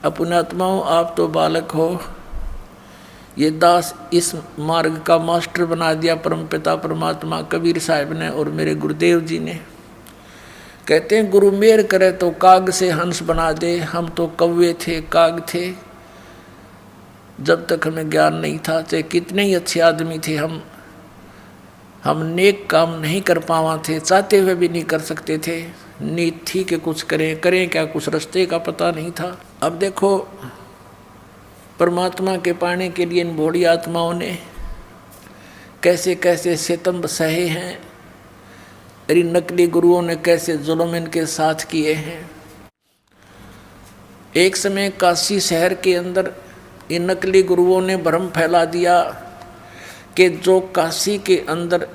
अपनात्माओं, आप तो बालक हो, ये दास इस मार्ग का मास्टर बना दिया परमपिता परमात्मा कबीर साहब ने और मेरे गुरुदेव जी ने। कहते हैं गुरु मेहर करे तो काग से हंस बना दे। हम तो कौवे थे, काग थे, जब तक हमें ज्ञान नहीं था। चाहे कितने ही अच्छे आदमी थे, हम नेक काम नहीं कर पावा थे, चाहते हुए भी नहीं कर सकते थे। नीत थी कि कुछ करें क्या, कुछ रास्ते का पता नहीं था। अब देखो परमात्मा के पाने के लिए इन भोली आत्माओं ने कैसे कैसे सितम सहे हैं, इन नकली गुरुओं ने कैसे जुल्म इनके साथ किए हैं। एक समय काशी शहर के अंदर इन नकली गुरुओं ने भ्रम फैला दिया कि जो काशी के अंदर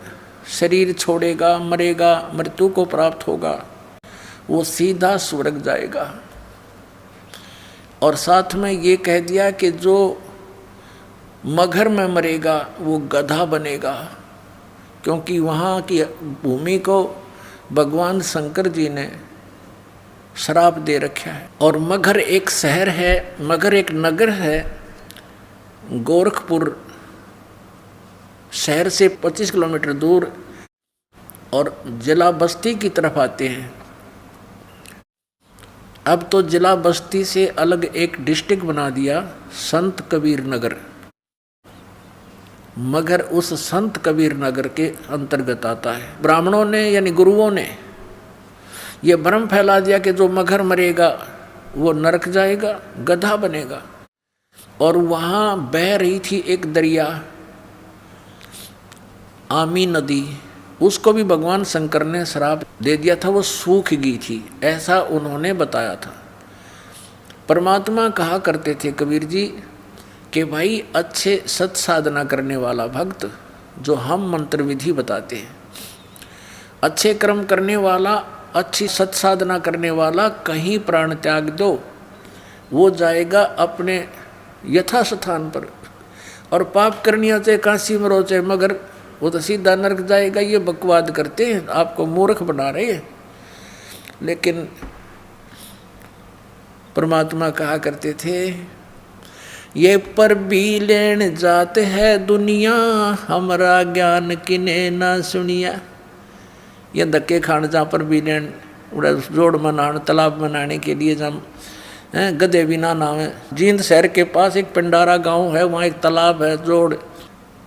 शरीर छोड़ेगा, मरेगा, मृत्यु को प्राप्त होगा, वो सीधा स्वर्ग जाएगा। और साथ में ये कह दिया कि जो मगहर में मरेगा वो गधा बनेगा, क्योंकि वहाँ की भूमि को भगवान शंकर जी ने श्राप दे रखा है। और मगहर एक शहर है, मगहर एक नगर है, गोरखपुर शहर से 25 किलोमीटर दूर, और जिला बस्ती की तरफ आते हैं। अब तो जिला बस्ती से अलग एक डिस्ट्रिक्ट बना दिया, संत कबीर नगर, मगर उस संत कबीर नगर के अंतर्गत आता है। ब्राह्मणों ने यानी गुरुओं ने ये भ्रम फैला दिया कि जो मगर मरेगा वो नरक जाएगा, गधा बनेगा। और वहाँ बह रही थी एक दरिया, आमी नदी, उसको भी भगवान शंकर ने श्राप दे दिया था, वो सूख गई थी, ऐसा उन्होंने बताया था। परमात्मा कहा करते थे कबीर जी कि भाई अच्छे सत साधना करने वाला भक्त, जो हम मंत्र विधि बताते हैं, अच्छे कर्म करने वाला, अच्छी सत साधना करने वाला कहीं प्राण त्याग दो, वो जाएगा अपने यथा स्थान पर। और पाप करनिया चाहे काशी में रो चाहे मगर, वो तो सीधा नरक जाएगा। ये बकवाद करते हैं, आपको मूर्ख बना रहे हैं। लेकिन परमात्मा कहा करते थे, ये पर भी लेन जाते है दुनिया, हमारा ज्ञान किने ना सुनिया। ये धक्के खान जहाँ पर भी लेन उड़ा जोड़ मनाने, तालाब बनाने के लिए जम गधे भी ना नाम है। जींद शहर के पास एक पिंडारा गांव है, वहाँ एक तालाब है जोड़,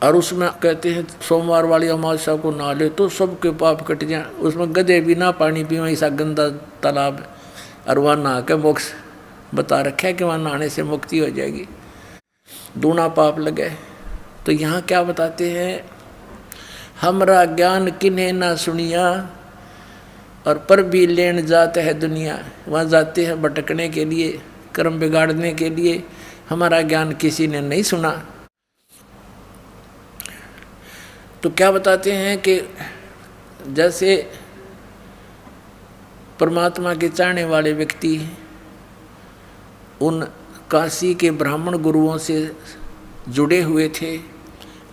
और उसमें कहते हैं सोमवार वाली अमावस्या को नहा ले तो सबके पाप कट जाए। उसमें गधे भी ना पानी पीवे, ऐसा गंदा तालाब है, और वहाँ नहा के मोक्ष बता रखा है कि वहाँ नहाने से मुक्ति हो जाएगी, दूना पाप लगे। तो यहाँ क्या बताते हैं, हमरा ज्ञान किन्हें ना सुनिया, और पर भी लेन जाते है दुनिया। वहाँ जाते हैं भटकने के लिए, कर्म बिगाड़ने के लिए, हमारा ज्ञान किसी ने नहीं सुना। तो क्या बताते हैं कि जैसे परमात्मा के चाहने वाले व्यक्ति उन काशी के ब्राह्मण गुरुओं से जुड़े हुए थे,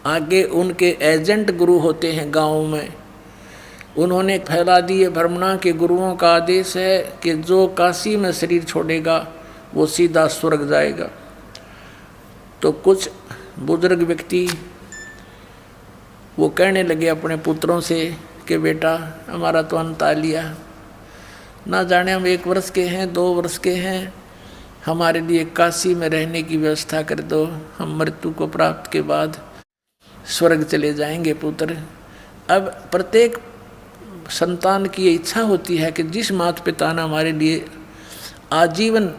आगे उनके एजेंट गुरु होते हैं गाँव में, उन्होंने फैला दिए भ्रमणा के गुरुओं का आदेश है कि जो काशी में शरीर छोड़ेगा वो सीधा स्वर्ग जाएगा। तो कुछ बुजुर्ग व्यक्ति वो कहने लगे अपने पुत्रों से कि बेटा हमारा तो अंत आ लिया, ना जाने हम 1 वर्ष के हैं, 2 वर्ष के हैं, हमारे लिए काशी में रहने की व्यवस्था कर दो, हम मृत्यु को प्राप्त के बाद स्वर्ग चले जाएंगे पुत्र। अब प्रत्येक संतान की ये इच्छा होती है कि जिस माता पिता ने हमारे लिए आजीवन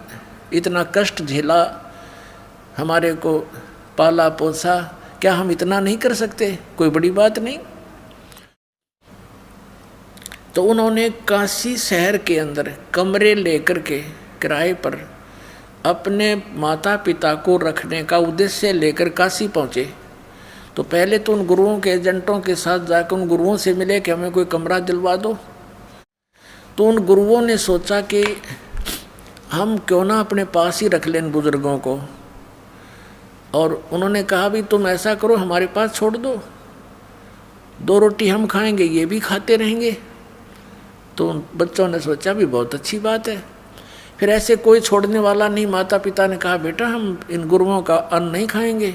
इतना कष्ट झेला, हमारे को पाला पोसा, क्या हम इतना नहीं कर सकते? कोई बड़ी बात नहीं। तो उन्होंने काशी शहर के अंदर कमरे लेकर के किराए पर अपने माता पिता को रखने का उद्देश्य लेकर काशी पहुँचे। तो पहले तो उन गुरुओं के एजेंटों के साथ जाकर उन गुरुओं से मिले कि हमें कोई कमरा दिलवा दो। तो उन गुरुओं ने सोचा कि हम क्यों ना अपने पास ही रख लें इन बुजुर्गों को, और उन्होंने कहा भी तुम ऐसा करो हमारे पास छोड़ दो, 2 रोटी हम खाएंगे, ये भी खाते रहेंगे। तो उन बच्चों ने सोचा भी बहुत अच्छी बात है, फिर ऐसे कोई छोड़ने वाला नहीं। माता पिता ने कहा बेटा हम इन गुरुओं का अन्न नहीं खाएंगे,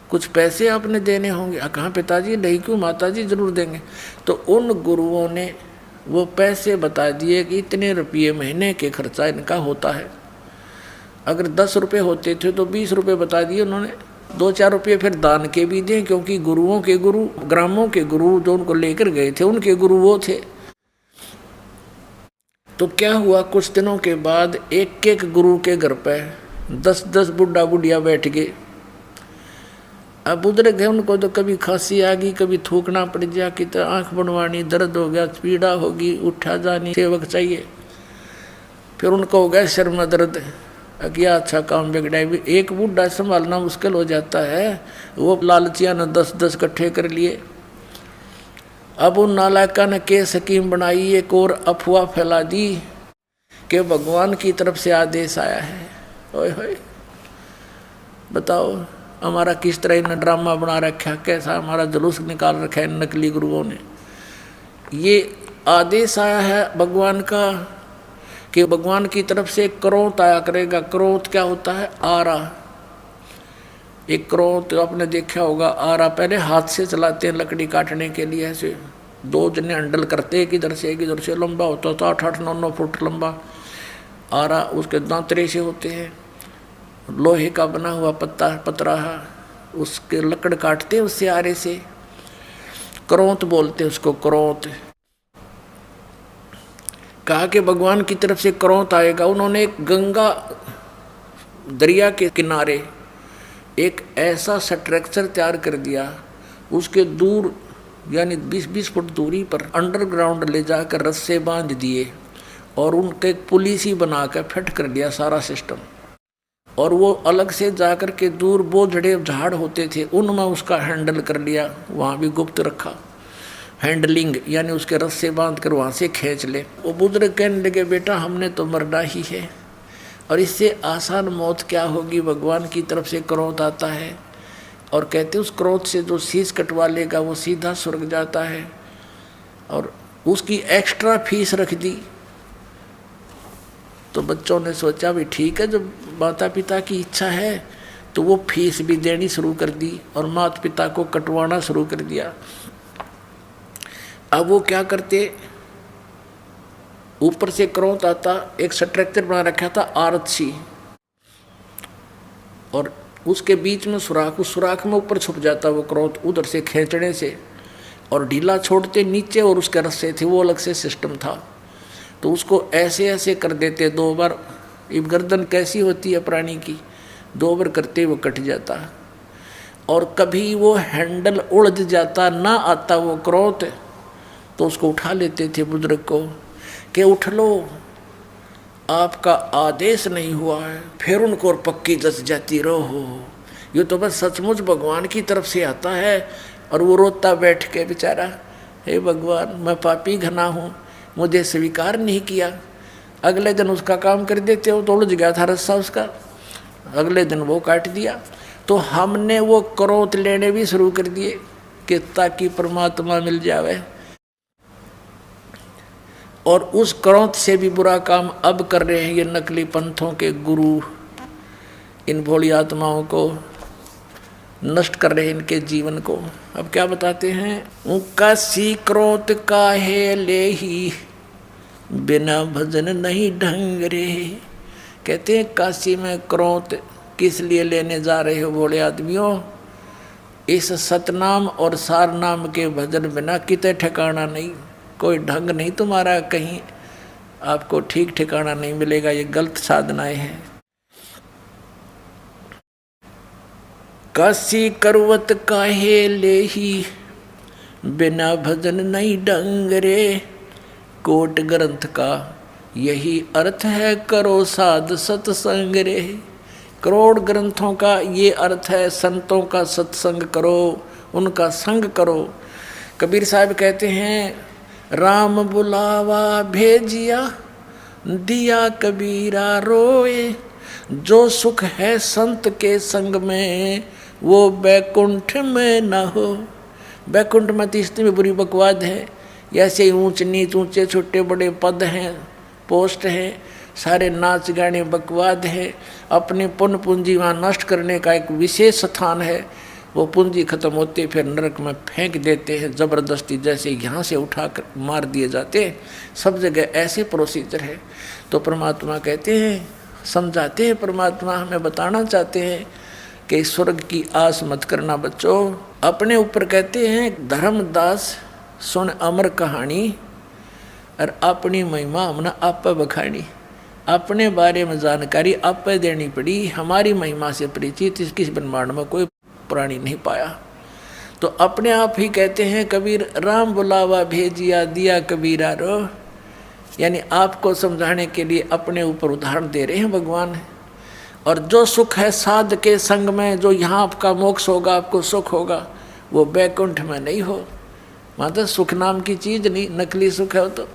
कुछ पैसे आपने देने होंगे। कहाँ पिताजी नहीं, क्यों माताजी जरूर देंगे। तो उन गुरुओं ने वो पैसे बता दिए कि इतने रुपये महीने के खर्चा इनका होता है। अगर 10 रुपये होते थे तो 20 रुपये बता दिए उन्होंने। 2-4 रुपये फिर दान के भी दें, क्योंकि गुरुओं के गुरु, ग्रामों के गुरु जो उनको लेकर गए थे उनके गुरु वो थे। तो क्या हुआ, कुछ दिनों के बाद एक एक गुरु के घर पे 10-10 बुढ़ा बुढ़िया बैठ गए। अब बुजुर्ग है, उनको तो कभी खांसी आ गई, कभी थूकना पड़ गया, कि तो आँख बनवानी, दर्द हो गया, पीड़ा होगी, उठा जानी, सेवक चाहिए। फिर उनको हो गया सिर में दर्द, क्या अच्छा काम बिगड़ा। एक बूढ़ा संभालना मुश्किल हो जाता है। वो लालचिया ने 10-10 इकट्ठे कर लिए। अब उन नालायका ने के स्कीम बनाई, एक और अफवाह फैला दी कि भगवान की तरफ से आदेश आया है। ओए होए, बताओ हमारा किस तरह इन्हें ड्रामा बना रखा, कैसा हमारा जुलूस निकाल रखा है नकली गुरुओं ने। ये आदेश आया है भगवान का कि भगवान की तरफ से क्रोध आया करेगा। क्रोध क्या होता है? आरा। एक क्रोध तो आपने देखा होगा, आरा पहले हाथ से चलाते हैं लकड़ी काटने के लिए, ऐसे 2 जने हैंडल करते, एक इधर से एक इधर से, लंबा होता था 8-8-9-9 फुट लंबा आरा। उसके दांतरे से होते हैं, लोहे का बना हुआ पतराहा, उसके लकड़ काटते उससे आरे से। क्रोध बोलते उसको, क्रोध। कहा कि भगवान की तरफ से क्रोध आएगा। उन्होंने एक गंगा दरिया के किनारे एक ऐसा स्ट्रक्चर तैयार कर दिया, उसके दूर यानी 20-20 फुट दूरी पर अंडरग्राउंड ले जाकर रस्से बांध दिए और उनके पुलिस ही बनाकर फिट कर दिया सारा सिस्टम। और वो अलग से जाकर के दूर बोझड़े झाड़ होते थे उनमें उसका हैंडल कर लिया, वहाँ भी गुप्त रखा। हैंडलिंग यानी उसके रस्से बांध कर वहाँ से खींच ले। वो बुजुर्ग कहने लगे बेटा हमने तो मरना ही है, और इससे आसान मौत क्या होगी। भगवान की तरफ से क्रोध आता है और कहते उस क्रोध से जो शीश कटवा लेगा वो सीधा स्वर्ग जाता है। और उसकी एक्स्ट्रा फीस रख दी। तो बच्चों ने सोचा भी ठीक है, जब माता पिता की इच्छा है तो वो फीस भी देनी शुरू कर दी और माता पिता को कटवाना शुरू कर दिया। अब वो क्या करते, ऊपर से क्रोध आता, एक स्ट्रक्चर बना रखा था आरसी, और उसके बीच में सुराख, उस सुराख में ऊपर छुप जाता वो क्रोध उधर से खींचने से, और ढीला छोड़ते नीचे और उसके रस्से थे, वो अलग से सिस्टम था। तो उसको ऐसे ऐसे कर देते 2 बार। इब गर्दन कैसी होती है प्राणी की, 2 बार करते वो कट जाता। और कभी वो हैंडल उलझ जाता, ना आता वो क्रोध, तो उसको उठा लेते थे बुजुर्ग को कि उठ लो, आपका आदेश नहीं हुआ है। फिर उनको और पक्की दस जाती रहो, ये तो बस सचमुच भगवान की तरफ से आता है। और वो रोता बैठ के बेचारा, हे भगवान मैं पापी घना हूँ, मुझे स्वीकार नहीं किया। अगले दिन उसका काम कर देते हो, तो उलझ गया था रस्सा उसका, अगले दिन वो काट दिया। तो हमने वो क्रोध लेने भी शुरू कर दिए कि ताकि परमात्मा मिल जावे। और उस क्रोध से भी बुरा काम अब कर रहे हैं ये नकली पंथों के गुरु, इन भोली आत्माओं को नष्ट कर रहे हैं, इनके जीवन को। अब क्या बताते हैं, काशी क्रोध काहे ले ही, बिना भजन नहीं ढंग रे। कहते हैं काशी में क्रोध किस लिए लेने जा रहे हो भोले आदमियों, इस सतनाम और सार नाम के भजन बिना किते ठिकाना नहीं, कोई ढंग नहीं तुम्हारा, कहीं आपको ठीक ठिकाना नहीं मिलेगा, ये गलत साधनाएं हैं। काशी करवत काहे ले ही, बिना भजन नहीं ढंग रे। कोट ग्रंथ का यही अर्थ है, करो साध सत्संग रे। करोड़ ग्रंथों का ये अर्थ है, संतों का सत्संग करो, उनका संग करो। कबीर साहब कहते हैं, राम बुलावा भेजिया, दिया कबीरा रोए। जो सुख है संत के संग में, वो बैकुंठ में न हो। बैकुंठ में तो इतनी बुरी बकवाद है, ऐसे ऊंच नीच, ऊंचे छोटे बड़े पद हैं, पोस्ट हैं, सारे नाच गाने बकवाद है, अपनी पुण्य पूंजी वहाँ नष्ट करने का एक विशेष स्थान है। वो पूंजी खत्म होते फिर नरक में फेंक देते हैं ज़बरदस्ती, जैसे यहाँ से उठा कर मार दिए जाते हैं। सब जगह ऐसे प्रोसीजर है। तो परमात्मा कहते हैं, समझाते हैं, परमात्मा हमें बताना चाहते हैं कि स्वर्ग की आस मत करना बच्चों। अपने ऊपर कहते हैं धर्मदास सुन अमर कहानी, और अपनी महिमा हमने आप बखानी। अपने बारे में जानकारी आप देनी पड़ी। हमारी महिमा से परिचित किस ब्रह्मांड में कोई प्राणी नहीं पाया। तो अपने आप ही कहते हैं कबीर, राम बुलावा भेजिया दिया कबीरा रो, यानी आपको समझाने के लिए अपने ऊपर उदाहरण दे रहे हैं भगवान। और जो सुख है साध के संग में, जो यहाँ आपका मोक्ष होगा, आपको सुख होगा, वो बैकुंठ में नहीं हो। मतलब सुख नाम की चीज नहीं, नकली सुख है वो तो।